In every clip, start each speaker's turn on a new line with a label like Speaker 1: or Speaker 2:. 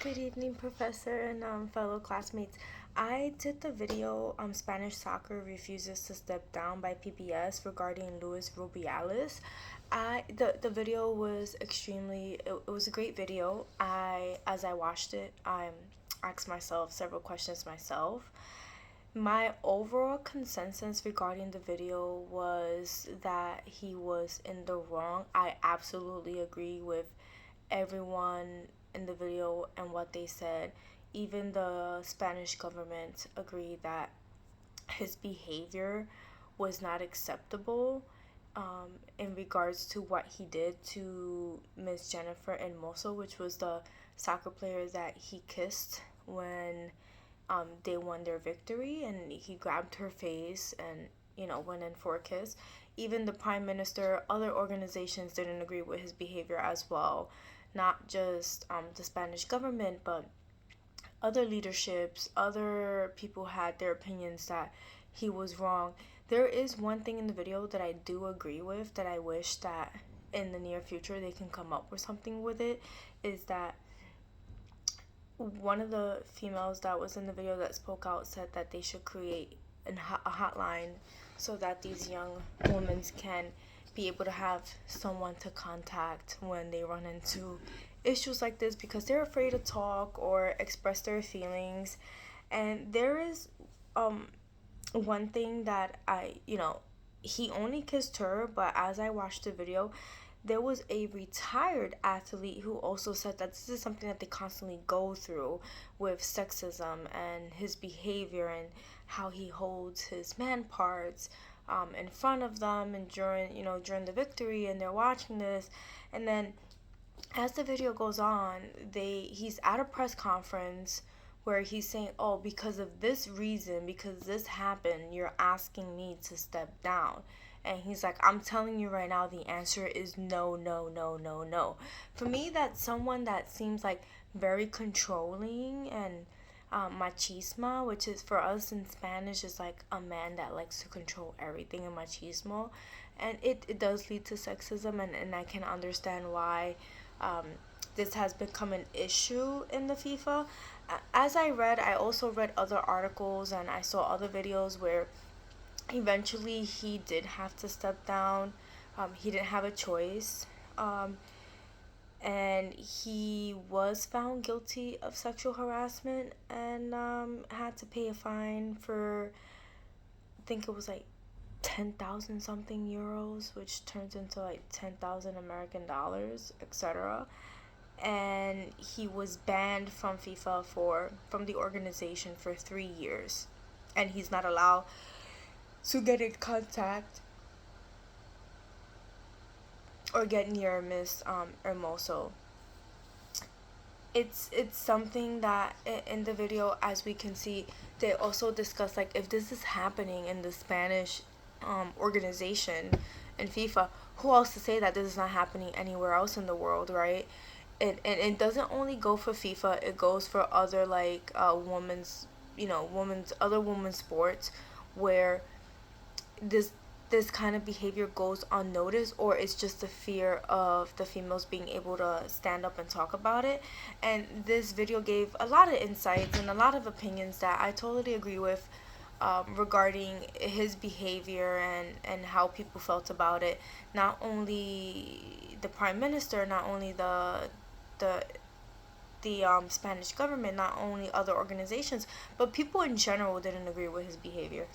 Speaker 1: Good evening, Professor and fellow classmates. I did the video Spanish Soccer Refuses to Step Down by PBS regarding Luis Rubialis. The video was it was a great video. As I watched it, I asked myself several questions myself. My overall consensus regarding the video was that he was in the wrong. I absolutely agree with everyone in the video and what they said. Even the Spanish government agreed that his behavior was not acceptable in regards to what he did to Miss Jennifer Hermoso, which was the soccer player that he kissed when they won their victory, and he grabbed her face and went in for a kiss. Even the prime minister, other organizations didn't agree with his behavior as well. Not just the Spanish government, but other leaderships, other people had their opinions that he was wrong. There is one thing in the video that I do agree with, that I wish that in the near future they can come up with something with it, is that one of the females that was in the video that spoke out said that they should create a hotline so that these young women can be able to have someone to contact when they run into issues like this, because they're afraid to talk or express their feelings. And there is one thing that he only kissed her, but as I watched the video, there was a retired athlete who also said that this is something that they constantly go through with sexism and his behavior and how he holds his man parts in front of them and during the victory, and they're watching this. And then as the video goes on, he's at a press conference where he's saying, "Oh, because of this reason, because this happened, you're asking me to step down." And he's like, "I'm telling you right now, the answer is no, no, no, no, no." For me, that's someone that seems like very controlling and machismo, which is for us in Spanish is like a man that likes to control everything, in machismo. And it does lead to sexism, and I can understand why um, this has become an issue in the FIFA. As I also read other articles and I saw other videos where eventually he did have to step down. He didn't have a choice. And he was found guilty of sexual harassment and had to pay a fine for, I think it was like 10,000 something euros, which turns into like 10,000 American dollars, etc. And he was banned from from the organization for 3 years, and he's not allowed to get in contact or get near Miss Hermoso. It's something that in the video, as we can see, they also discuss, like, if this is happening in the Spanish organization in FIFA, who else to say that this is not happening anywhere else in the world, right? And it doesn't only go for FIFA, it goes for other, like, women's sports, where this this kind of behavior goes unnoticed, or it's just the fear of the females being able to stand up and talk about it. And this video gave a lot of insights and a lot of opinions that I totally agree with, regarding his behavior and how people felt about it. Not only the prime minister, not only the Spanish government, not only other organizations, but people in general didn't agree with his behavior.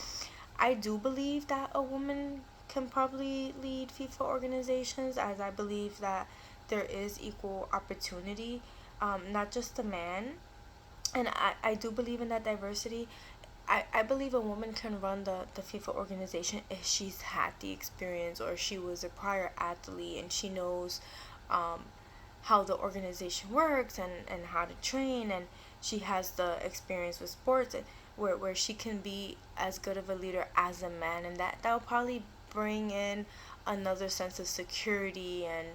Speaker 1: I do believe that a woman can probably lead FIFA organizations, as I believe that there is equal opportunity, not just a man. And I do believe in that diversity. I believe a woman can run the FIFA organization if she's had the experience, or she was a prior athlete and she knows um, how the organization works and how to train, and she has the experience with sports, where she can be as good of a leader as a man, and that'll probably bring in another sense of security, and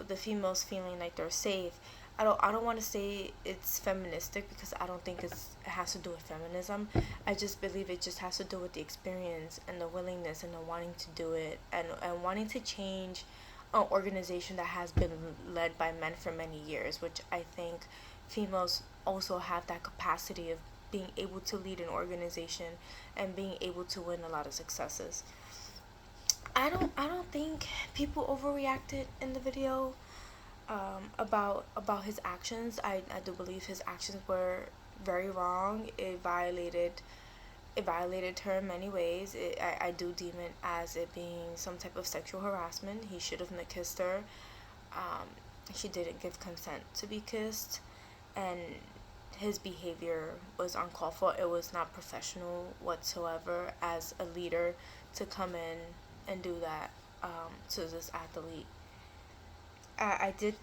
Speaker 1: the females feeling like they're safe. I don't want to say it's feministic, because I don't think it has to do with feminism. I just believe it just has to do with the experience and the willingness and the wanting to do it, and wanting to change an organization that has been led by men for many years, which I think females also have that capacity of being able to lead an organization and being able to win a lot of successes. I don't think people overreacted in the video about his actions. I do believe his actions were very wrong. It violated her in many ways. I do deem it as it being some type of sexual harassment. He should have not kissed her. Um, she didn't give consent to be kissed, and his behavior was uncalled for. It was not professional whatsoever as a leader to come in and do that to this athlete. I did,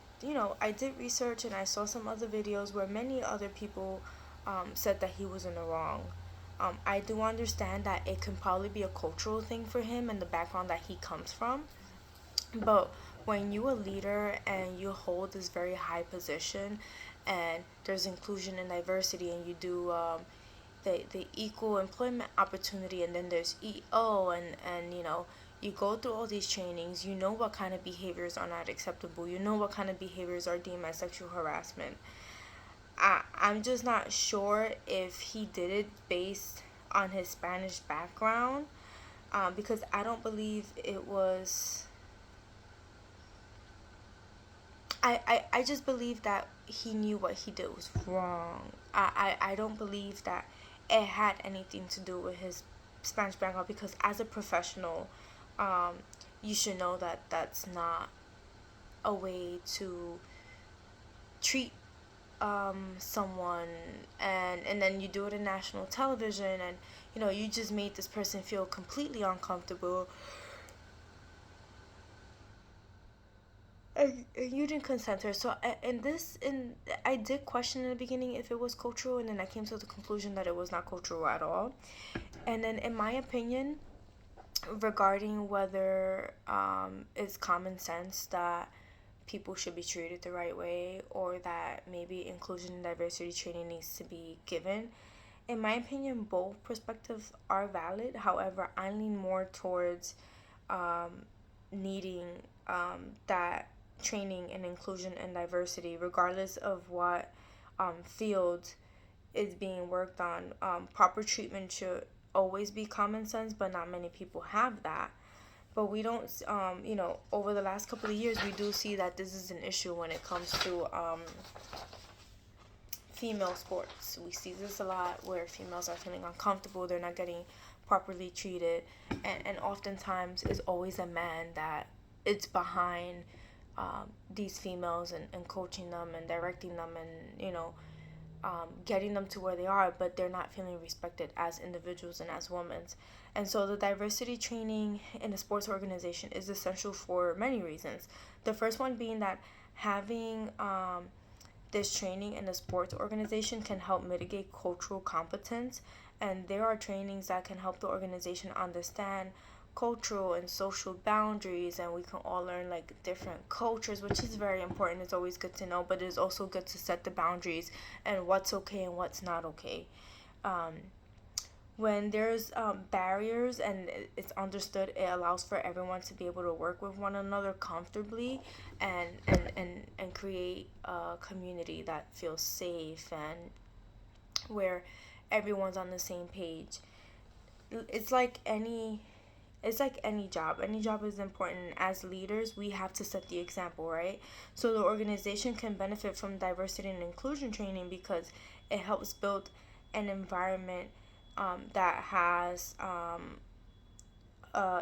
Speaker 1: I did research and I saw some other videos where many other people said that he was in the wrong. I do understand that it can probably be a cultural thing for him and the background that he comes from. But when you a leader and you hold this very high position, and there's inclusion and diversity, and you do the equal employment opportunity, and then there's EO, and you go through all these trainings, you know what kind of behaviors are not acceptable, you know what kind of behaviors are deemed as sexual harassment. I'm just not sure if he did it based on his Spanish background, because I don't believe it was. I just believe that he knew what he did was wrong. I don't believe that it had anything to do with his Spanish background, because as a professional, um, you should know that that's not a way to treat someone, and then you do it in national television, and you just made this person feel completely uncomfortable, and you didn't consent to her. So and I did question in the beginning if it was cultural, and then I came to the conclusion that it was not cultural at all. And then in my opinion, regarding whether it's common sense that people should be treated the right way, or that maybe inclusion and diversity training needs to be given, in my opinion, both perspectives are valid. However, I lean more towards needing that training and inclusion and diversity, regardless of what field is being worked on. Proper treatment should always be common sense, but not many people have that. But we don't, over the last couple of years, we do see that this is an issue when it comes to female sports. We see this a lot where females are feeling uncomfortable, they're not getting properly treated, and oftentimes it's always a man that it's behind these females, and coaching them and directing them, and getting them to where they are, but they're not feeling respected as individuals and as women. And so the diversity training in a sports organization is essential for many reasons. The first one being that having this training in a sports organization can help mitigate cultural competence, and there are trainings that can help the organization understand cultural and social boundaries, and we can all learn like different cultures, which is very important. It's always good to know, but it's also good to set the boundaries and what's okay and what's not okay. um, when there's barriers and it's understood, it allows for everyone to be able to work with one another comfortably, and create a community that feels safe, and where everyone's on the same page. it's like any it's like any job. Any job is important. As leaders, we have to set the example, right? So the organization can benefit from diversity and inclusion training because it helps build an environment that has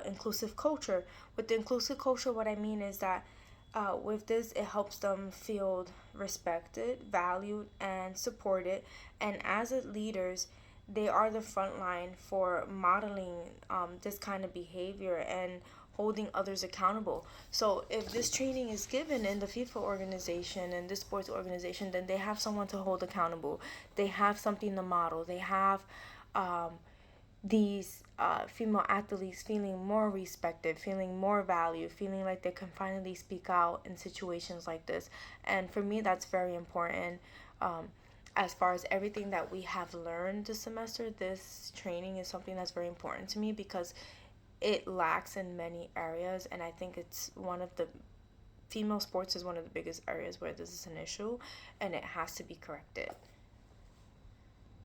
Speaker 1: inclusive culture. With the inclusive culture, what I mean is that with this, it helps them feel respected, valued, and supported. And as leaders, they are the front line for modeling this kind of behavior and holding others accountable. So if this training is given in the FIFA organization and this sports organization, then they have someone to hold accountable. They have something to model. They have um, these female athletes feeling more respected, feeling more valued, feeling like they can finally speak out in situations like this. And for me, that's very important. As far as everything that we have learned this semester, this training is something that's very important to me because it lacks in many areas, and I think it's one of the female sports is one of the biggest areas where this is an issue, and it has to be corrected.